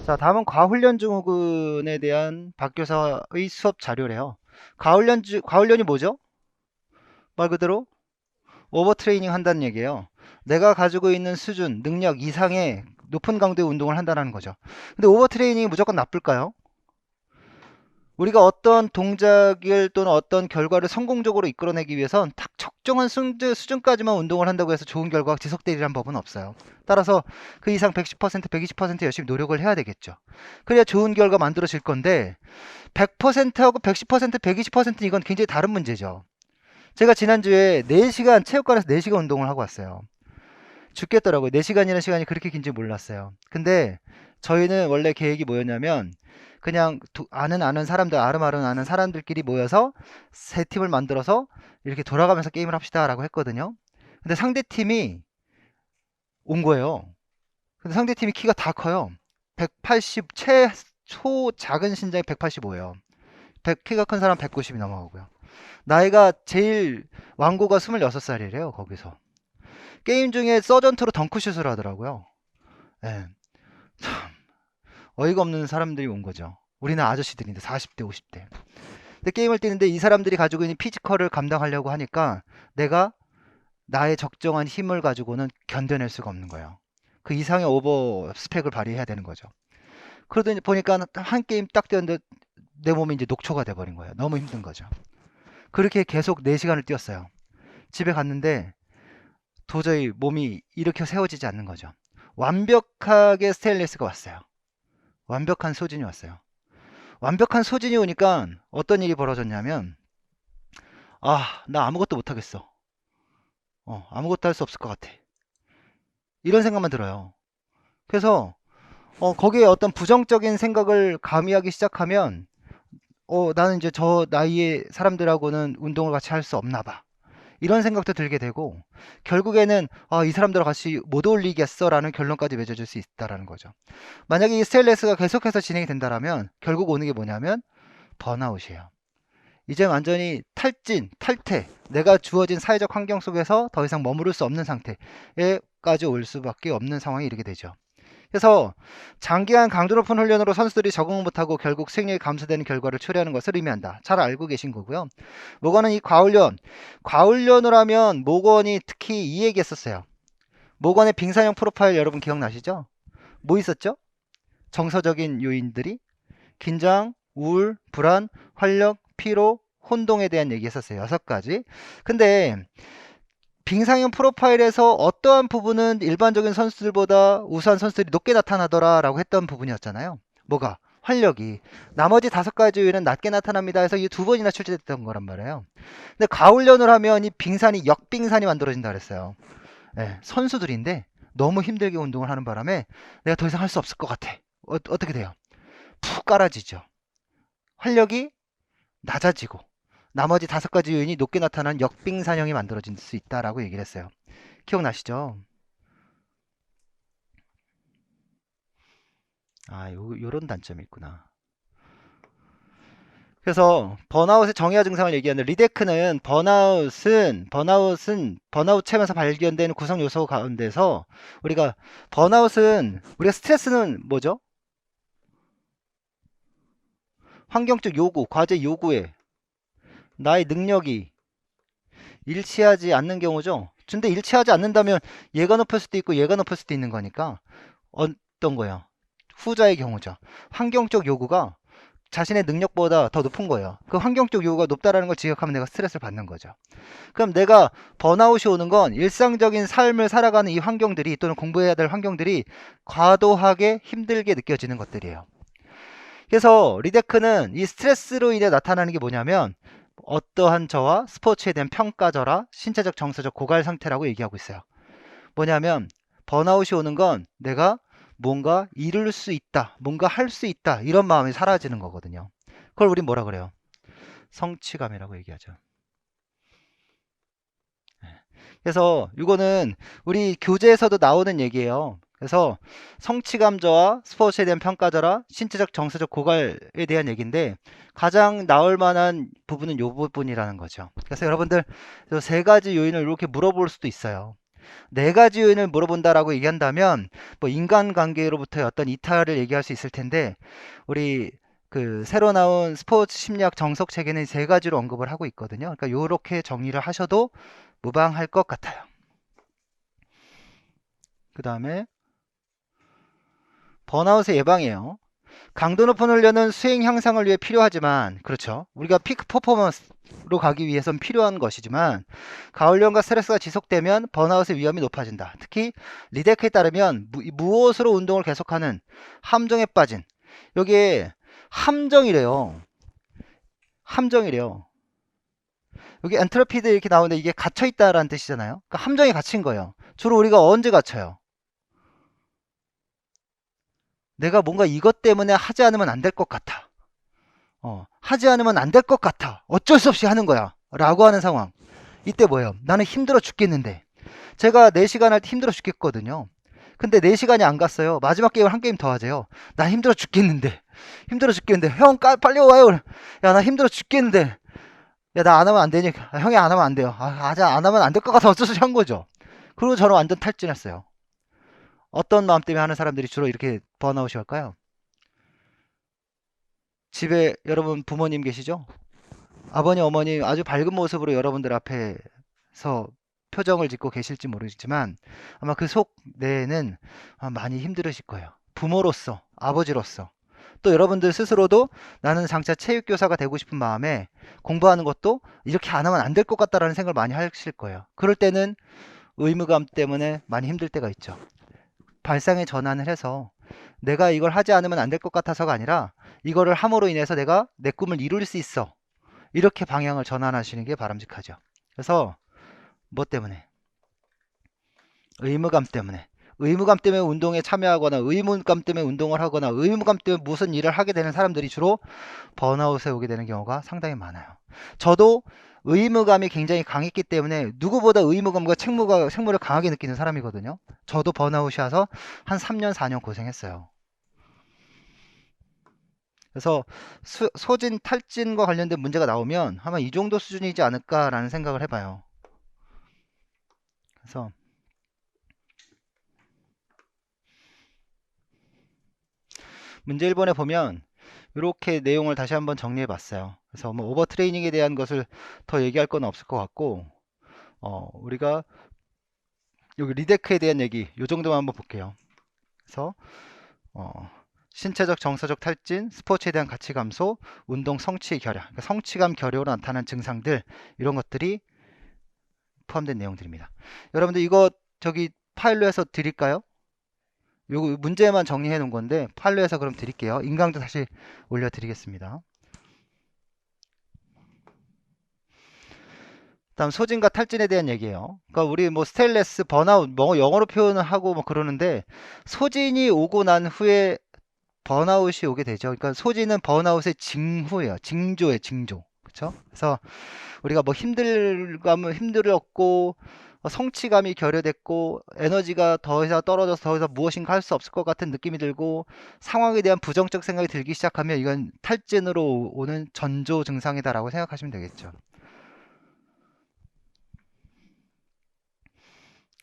자, 다음은 과훈련 증후군에 대한 박교사의 수업 자료래요. 과훈련이 뭐죠? 말 그대로 오버 트레이닝 한다는 얘기예요. 내가 가지고 있는 수준, 능력 이상의 높은 강도의 운동을 한다는 거죠. 근데 오버 트레이닝이 무조건 나쁠까요? 우리가 어떤 동작을 또는 어떤 결과를 성공적으로 이끌어내기 위해선 딱 적정한 수준까지만 운동을 한다고 해서 좋은 결과가 지속되리란 법은 없어요. 따라서 그 이상 110%, 120% 열심히 노력을 해야 되겠죠. 그래야 좋은 결과 만들어질 건데 100%하고 110%, 120%는 이건 굉장히 다른 문제죠. 제가 지난주에 4시간 체육관에서 4시간 운동을 하고 왔어요. 죽겠더라고요. 4시간이라는 시간이 그렇게 긴지 몰랐어요. 근데 저희는 원래 계획이 뭐였냐면 그냥 아는 사람들, 아름아름 아는 사람들끼리 모여서 세 팀을 만들어서 이렇게 돌아가면서 게임을 합시다 라고 했거든요. 근데 상대 팀이 온 거예요. 근데 상대 팀이 키가 다 커요. 180, 최초 작은 신장이 185예요. 키가 큰 사람 190이 넘어가고요. 나이가 제일 완고가 26살이래요, 거기서. 게임 중에 서전트로 덩크슛을 하더라고요. 예. 참, 어이가 없는 사람들이 온 거죠. 우리는 아저씨들인데, 40대, 50대. 근데 게임을 뛰는데 이 사람들이 가지고 있는 피지컬을 감당하려고 하니까 내가 나의 적정한 힘을 가지고는 견뎌낼 수가 없는 거예요. 그 이상의 오버 스펙을 발휘해야 되는 거죠. 그러더니 보니까 한 게임 딱 뛰었는데 내 몸이 이제 녹초가 돼버린 거예요. 너무 힘든 거죠. 그렇게 계속 4시간을 뛰었어요. 집에 갔는데 도저히 몸이 이렇게 세워지지 않는 거죠. 완벽하게 스테인리스가 왔어요. 완벽한 소진이 왔어요. 완벽한 소진이 오니까 어떤 일이 벌어졌냐면, 아, 나 아무것도 못하겠어. 아무것도 할 수 없을 것 같아. 이런 생각만 들어요. 그래서 거기에 어떤 부정적인 생각을 가미하기 시작하면 나는 이제 저 나이의 사람들하고는 운동을 같이 할 수 없나 봐. 이런 생각도 들게 되고 결국에는 이 사람들과 같이 못 어울리겠어라는 결론까지 맺어질 수 있다라는 거죠. 만약에 이 스테인레스가 계속해서 진행이 된다라면 결국 오는 게 뭐냐면 번아웃이에요. 이제 완전히 탈진, 탈퇴, 내가 주어진 사회적 환경 속에서 더 이상 머무를 수 없는 상태에까지 올 수밖에 없는 상황이 이르게 되죠. 그래서 장기간 강도 높은 훈련으로 선수들이 적응 못하고 결국 수익력이 감소되는 결과를 초래하는 것을 의미한다. 잘 알고 계신 거고요. 모건은 이 과훈련을 하면 모건이 특히 이 얘기 했었어요. 모건의 빙산형 프로파일 여러분 기억나시죠? 뭐 있었죠? 정서적인 요인들이 긴장, 우울, 불안, 활력, 피로, 혼동에 대한 얘기 했었어요. 6가지. 근데 빙상형 프로파일에서 어떠한 부분은 일반적인 선수들보다 우수한 선수들이 높게 나타나더라 라고 했던 부분이었잖아요. 뭐가? 활력이. 나머지 5가지 요인은 낮게 나타납니다 해서 이 2번이나 출제됐던 거란 말이에요. 근데 가훈련을 하면 이 빙산이 역빙산이 만들어진다 그랬어요. 예, 선수들인데 너무 힘들게 운동을 하는 바람에 내가 더 이상 할 수 없을 것 같아. 어떻게 돼요? 푹 깔아지죠. 활력이 낮아지고 나머지 5가지 요인이 높게 나타난 역빙산형이 만들어질 수 있다라고 얘기를 했어요. 기억나시죠? 요런 단점이 있구나. 그래서 번아웃의 정의화 증상을 얘기하는 리데크는 번아웃 체험에서 발견되는 구성 요소 가운데서 우리가 스트레스는 뭐죠? 환경적 요구, 과제 요구에 나의 능력이 일치하지 않는 경우죠. 근데 일치하지 않는다면 얘가 높을 수도 있고 얘가 높을 수도 있는 거니까 어떤 거예요? 후자의 경우죠. 환경적 요구가 자신의 능력보다 더 높은 거예요. 그 환경적 요구가 높다라는 걸 지적하면 내가 스트레스를 받는 거죠. 그럼 내가 번아웃이 오는 건 일상적인 삶을 살아가는 이 환경들이 또는 공부해야 될 환경들이 과도하게 힘들게 느껴지는 것들이에요. 그래서 리데크는 이 스트레스로 인해 나타나는 게 뭐냐면 어떠한 저와 스포츠에 대한 평가절하, 신체적 정서적 고갈 상태라고 얘기하고 있어요. 뭐냐면 번아웃이 오는 건 내가 뭔가 이룰 수 있다, 뭔가 할 수 있다 이런 마음이 사라지는 거거든요. 그걸 우리 뭐라 그래요? 성취감이라고 얘기하죠. 그래서 이거는 우리 교재에서도 나오는 얘기예요. 그래서 성취감 저하, 스포츠에 대한 평가절하, 신체적 정서적 고갈에 대한 얘기인데 가장 나올 만한 부분은 이 부분이라는 거죠. 그래서 여러분들 3가지 요인을 이렇게 물어볼 수도 있어요. 네 가지 요인을 물어본다라고 얘기한다면 뭐 인간관계로부터의 어떤 이탈을 얘기할 수 있을 텐데 우리 그 새로 나온 스포츠 심리학 정석 체계는 세 가지로 언급을 하고 있거든요. 그러니까 요렇게 정리를 하셔도 무방할 것 같아요. 그 다음에 번아웃의 예방이에요. 강도 높은 훈련은 수행 향상을 위해 필요하지만, 그렇죠. 우리가 피크 퍼포먼스로 가기 위해선 필요한 것이지만, 가훈련과 스트레스가 지속되면 번아웃의 위험이 높아진다. 특히 리데크에 따르면 무엇으로 운동을 계속하는 함정에 빠진, 여기에 함정이래요. 함정이래요. 여기 엔트로피드 이렇게 나오는데 이게 갇혀있다라는 뜻이잖아요. 그러니까 함정에 갇힌 거예요. 주로 우리가 언제 갇혀요? 내가 뭔가 이것 때문에 하지 않으면 안 될 것 같아. 하지 않으면 안 될 것 같아. 어쩔 수 없이 하는 거야. 라고 하는 상황. 이때 뭐예요? 나는 힘들어 죽겠는데. 제가 4시간 할 때 힘들어 죽겠거든요. 근데 4시간이 안 갔어요. 마지막 게임을 한 게임 더 하재요. 나 힘들어 죽겠는데. 힘들어 죽겠는데. 형, 빨리 와요. 야, 나 힘들어 죽겠는데. 야, 나 안 하면 안 되니까. 형이 안 하면 안 돼요. 안 하면 안 될 것 같아. 어쩔 수 없이 한 거죠. 그리고 저는 완전 탈진했어요. 어떤 마음 때문에 하는 사람들이 주로 이렇게 번아웃이 올까요? 집에 여러분 부모님 계시죠? 아버님, 어머니 아주 밝은 모습으로 여러분들 앞에서 표정을 짓고 계실지 모르겠지만 아마 그 속 내에는 많이 힘들으실 거예요. 부모로서, 아버지로서. 또 여러분들 스스로도 나는 장차 체육교사가 되고 싶은 마음에 공부하는 것도 이렇게 안 하면 안 될 것 같다라는 생각을 많이 하실 거예요. 그럴 때는 의무감 때문에 많이 힘들 때가 있죠. 발상의 전환을 해서 내가 이걸 하지 않으면 안 될 것 같아서가 아니라 이거를 함으로 인해서 내가 내 꿈을 이룰 수 있어. 이렇게 방향을 전환하시는 게 바람직하죠. 그래서 뭐 때문에? 의무감 때문에. 의무감 때문에 운동에 참여하거나 의무감 때문에 운동을 하거나 의무감 때문에 무슨 일을 하게 되는 사람들이 주로 번아웃에 오게 되는 경우가 상당히 많아요. 저도 의무감이 굉장히 강했기 때문에 누구보다 의무감과 책무를 강하게 느끼는 사람이거든요. 저도 번아웃이 와서 한 3년, 4년 고생했어요. 그래서 소진, 탈진과 관련된 문제가 나오면 아마 이 정도 수준이지 않을까라는 생각을 해봐요. 그래서 문제 1번에 보면 이렇게 내용을 다시 한번 정리해 봤어요. 그래서 뭐 오버 트레이닝에 대한 것을 더 얘기할 건 없을 것 같고 우리가 여기 리데크에 대한 얘기 이 정도만 한번 볼게요. 그래서 신체적 정서적 탈진, 스포츠에 대한 가치 감소, 운동 성취 결여, 그러니까 성취감 결여로 나타나는 증상들 이런 것들이 포함된 내용들입니다. 여러분들 이거 저기 파일로 해서 드릴까요? 요거 문제만 정리해 놓은 건데 파일로 해서 그럼 드릴게요. 인강도 다시 올려 드리겠습니다. 다음 소진과 탈진에 대한 얘기예요. 그러니까 우리 뭐 스테인레스, 번아웃 뭐 영어로 표현을 하고 뭐 그러는데 소진이 오고 난 후에 번아웃이 오게 되죠. 그러니까 소진은 번아웃의 징후예요. 징조예요, 징조. 그렇죠? 그래서 우리가 뭐 힘들감을 힘들었고 성취감이 결여됐고 에너지가 더 이상 떨어져서 더 이상 무엇인가 할 수 없을 것 같은 느낌이 들고 상황에 대한 부정적 생각이 들기 시작하면 이건 탈진으로 오는 전조 증상이다라고 생각하시면 되겠죠.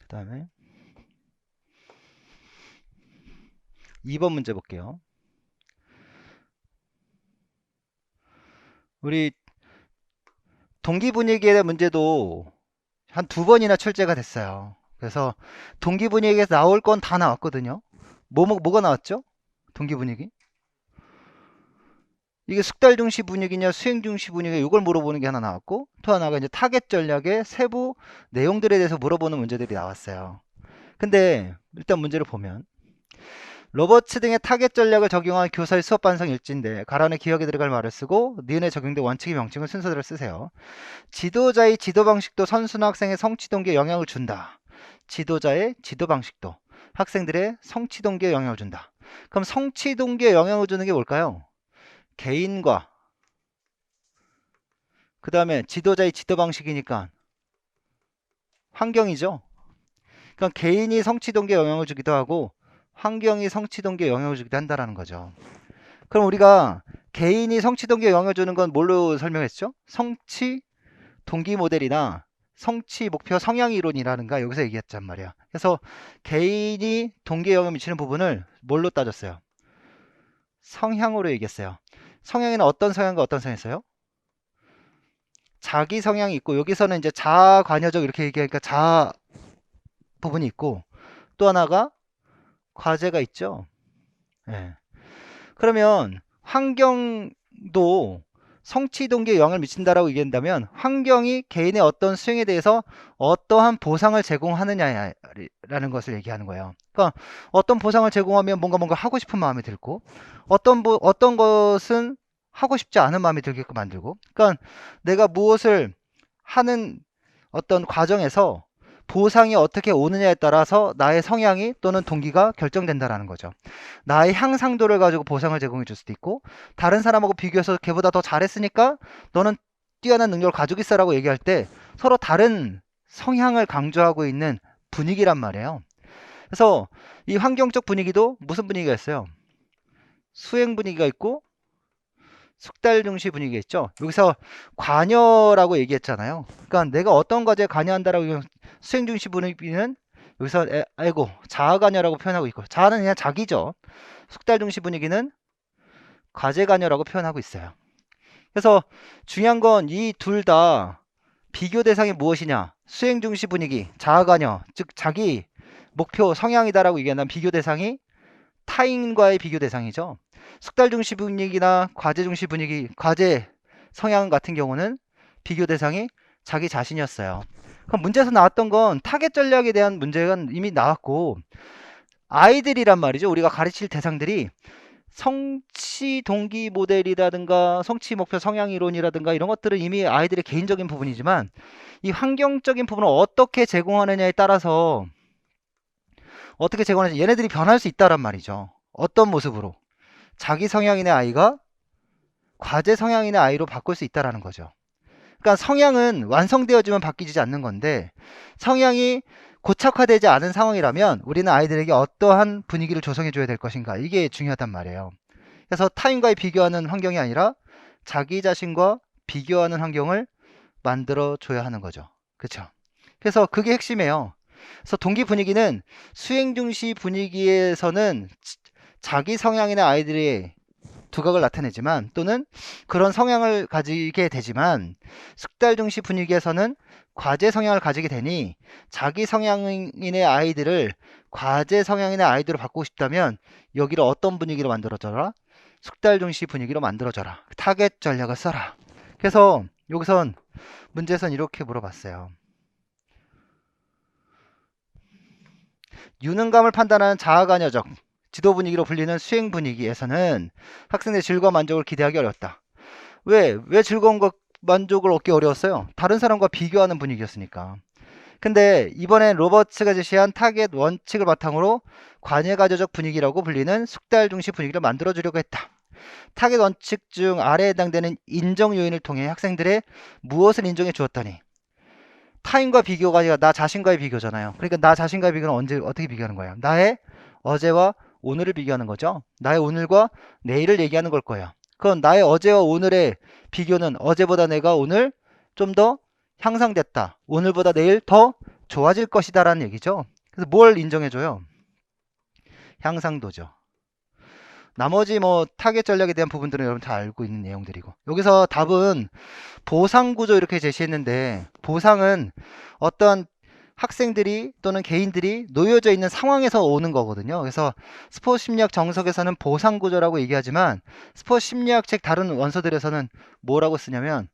그 다음에 2번 문제 볼게요. 우리 동기 분위기에 대한 문제도 한 2번이나 출제가 됐어요. 그래서 동기 분위기에서 나올 건 다 나왔거든요. 뭐가 나왔죠? 동기 분위기? 이게 숙달 중시 분위기냐 수행 중시 분위기 이걸 물어보는 게 하나 나왔고 또 하나가 이제 타겟 전략의 세부 내용들에 대해서 물어보는 문제들이 나왔어요. 근데 일단 문제를 보면 로버츠 등의 타겟 전략을 적용한 교사의 수업 반성 일지인데 가란에 기억에 들어갈 말을 쓰고 니은에 적용된 원칙의 명칭을 순서대로 쓰세요. 지도자의 지도 방식도 선수나 학생의 성취 동기에 영향을 준다. 지도자의 지도 방식도 학생들의 성취 동기에 영향을 준다. 그럼 성취 동기에 영향을 주는 게 뭘까요? 개인과 그 다음에 지도자의 지도 방식이니까 환경이죠. 그러니까 개인이 성취 동기에 영향을 주기도 하고 환경이 성취 동기에 영향을 주기도 한다는 거죠. 그럼 우리가 개인이 성취 동기에 영향을 주는 건 뭘로 설명했죠? 성취 동기 모델이나 성취, 목표, 성향 이론이라는가 여기서 얘기했단 말이야. 그래서 개인이 동기에 영향을 미치는 부분을 뭘로 따졌어요? 성향으로 얘기했어요. 성향에는 어떤 성향과 어떤 성향이 있어요? 자기 성향이 있고, 여기서는 이제 자아관여적 이렇게 얘기하니까 자아 부분이 있고, 또 하나가 과제가 있죠. 예. 그러면 환경도 성취 동기에 영향을 미친다라고 얘기한다면 환경이 개인의 어떤 수행에 대해서 어떠한 보상을 제공하느냐라는 것을 얘기하는 거예요. 그러니까 어떤 보상을 제공하면 뭔가 하고 싶은 마음이 들고 어떤 것은 하고 싶지 않은 마음이 들게끔 만들고, 그러니까 내가 무엇을 하는 어떤 과정에서 보상이 어떻게 오느냐에 따라서 나의 성향이 또는 동기가 결정된다라는 거죠. 나의 향상도를 가지고 보상을 제공해 줄 수도 있고, 다른 사람하고 비교해서 걔보다 더 잘했으니까 너는 뛰어난 능력을 가지고 있어라고 얘기할 때 서로 다른 성향을 강조하고 있는 분위기란 말이에요. 그래서 이 환경적 분위기도 무슨 분위기가 있어요? 수행 분위기가 있고 숙달 중시 분위기가 있죠. 여기서 관여라고 얘기했잖아요. 그러니까 내가 어떤 과제에 관여한다라고 수행 중시 분위기는 여기서 아이고 자아 관여라고 표현하고 있고, 자아는 그냥 자기죠. 숙달 중시 분위기는 과제 관여라고 표현하고 있어요. 그래서 중요한 건 이 둘 다 비교 대상이 무엇이냐? 수행 중시 분위기, 자아 관여, 즉 자기 목표 성향이다라고 얘기한다면 비교 대상이 타인과의 비교 대상이죠. 숙달 중시 분위기나 과제 중시 분위기, 과제 성향 같은 경우는 비교 대상이 자기 자신이었어요. 그럼 문제에서 나왔던 건 타겟 전략에 대한 문제가 이미 나왔고, 아이들이란 말이죠. 우리가 가르칠 대상들이 성취 동기 모델이라든가 성취 목표 성향 이론이라든가 이런 것들은 이미 아이들의 개인적인 부분이지만, 이 환경적인 부분을 어떻게 제공하느냐에 따라서 어떻게 제공하는지 얘네들이 변할 수 있다란 말이죠. 어떤 모습으로? 자기 성향인의 아이가 과제 성향인의 아이로 바꿀 수 있다라는 거죠. 그러니까 성향은 완성되어지면 바뀌지 않는 건데, 성향이 고착화되지 않은 상황이라면 우리는 아이들에게 어떠한 분위기를 조성해 줘야 될 것인가, 이게 중요하단 말이에요. 그래서 타인과의 비교하는 환경이 아니라 자기 자신과 비교하는 환경을 만들어 줘야 하는 거죠. 그렇죠? 그래서 그게 핵심이에요. 그래서 동기 분위기는 수행 중시 분위기에서는 자기 성향이나 아이들의 두각을 나타내지만, 또는 그런 성향을 가지게 되지만, 숙달 중시 분위기에서는 과제 성향을 가지게 되니 자기 성향인의 아이들을 과제 성향인의 아이들로 바꾸고 싶다면 여기를 어떤 분위기로 만들어줘라? 숙달 중시 분위기로 만들어줘라. 타겟 전략을 써라. 그래서 여기선 문제에선 이렇게 물어봤어요. 유능감을 판단하는 자아관여적 지도 분위기로 불리는 수행 분위기에서는 학생들의 즐거운 만족을 기대하기 어렵다. 왜 즐거운 것 만족을 얻기 어려웠어요? 다른 사람과 비교하는 분위기였으니까. 근데 이번엔 로버츠가 제시한 타겟 원칙을 바탕으로 관여가저적 분위기라고 불리는 숙달 중시 분위기를 만들어주려고 했다. 타겟 원칙 중 아래에 해당되는 인정 요인을 통해 학생들의 무엇을 인정해 주었더니, 타인과 비교가 아니라 나 자신과의 비교잖아요. 그러니까 나 자신과의 비교는 어떻게 비교하는 거예요? 나의 어제와 오늘을 비교하는 거죠. 나의 오늘과 내일을 얘기하는 걸 거예요. 그건 나의 어제와 오늘의 비교는 어제보다 내가 오늘 좀 더 향상됐다, 오늘보다 내일 더 좋아질 것이다 라는 얘기죠. 그래서 뭘 인정해줘요? 향상도죠. 나머지 뭐 타겟 전략에 대한 부분들은 여러분 다 알고 있는 내용들이고, 여기서 답은 보상 구조 이렇게 제시했는데, 보상은 어떤 학생들이 또는 개인들이 놓여져 있는 상황에서 오는 거거든요. 그래서 스포츠 심리학 정석에서는 보상 구조라고 얘기하지만, 스포츠 심리학 책 다른 원서들에서는 뭐라고 쓰냐면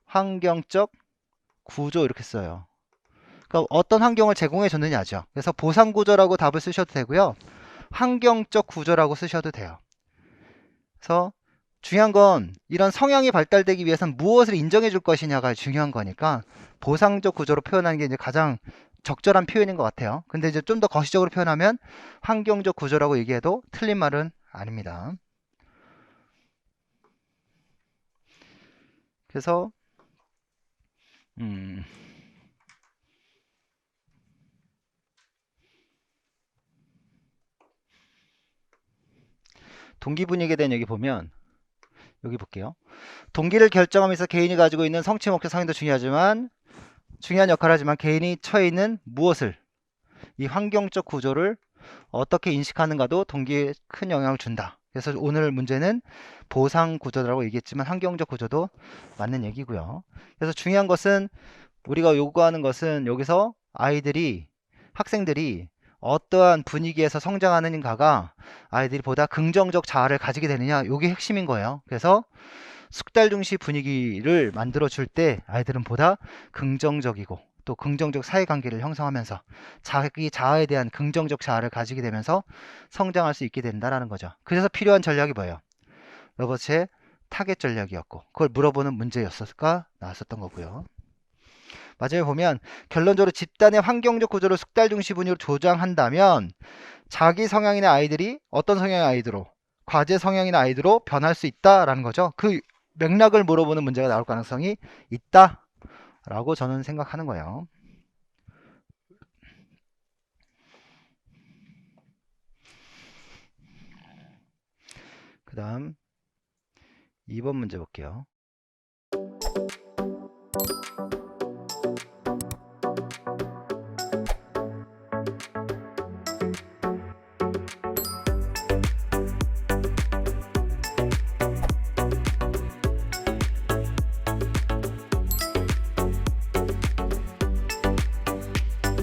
환경적 구조 이렇게 써요. 그러니까 어떤 환경을 제공해 줬느냐죠. 그래서 보상 구조라고 답을 쓰셔도 되고요, 환경적 구조라고 쓰셔도 돼요. 그래서 중요한 건 이런 성향이 발달되기 위해서는 무엇을 인정해 줄 것이냐가 중요한 거니까 보상적 구조로 표현하는 게 이제 가장 적절한 표현인 것 같아요. 근데 이제 좀 더 거시적으로 표현하면 환경적 구조라고 얘기해도 틀린 말은 아닙니다. 그래서 음, 동기 분위기에 대한 얘기 보면, 여기 볼게요. 동기를 결정하면서 개인이 가지고 있는 성취 목표 상인도 중요하지만 중요한 역할을 하지만 개인이 처해 있는 무엇을, 이 환경적 구조를 어떻게 인식하는가도 동기에 큰 영향을 준다. 그래서 오늘 문제는 보상 구조라고 얘기했지만 환경적 구조도 맞는 얘기고요. 그래서 중요한 것은, 우리가 요구하는 것은 여기서 아이들이, 학생들이 어떠한 분위기에서 성장하는가가 아이들이 보다 긍정적 자아를 가지게 되느냐, 요게 핵심인 거예요. 그래서 숙달 중시 분위기를 만들어 줄 때 아이들은 보다 긍정적이고 또 긍정적 사회관계를 형성하면서 자기 자아에 대한 긍정적 자아를 가지게 되면서 성장할 수 있게 된다라는 거죠. 그래서 필요한 전략이 뭐예요? 로버츠의 타겟 전략이었고, 그걸 물어보는 문제였을까 나왔었던 거고요. 마지막에 보면 결론적으로 집단의 환경적 구조를 숙달 중시 분위기로 조장한다면 자기 성향이나 아이들이 어떤 성향의 아이들로, 과제 성향이나 아이들로 변할 수 있다라는 거죠. 그 맥락을 물어보는 문제가 나올 가능성이 있다라고 저는 생각하는 거예요. 그 다음 2번 문제 볼게요.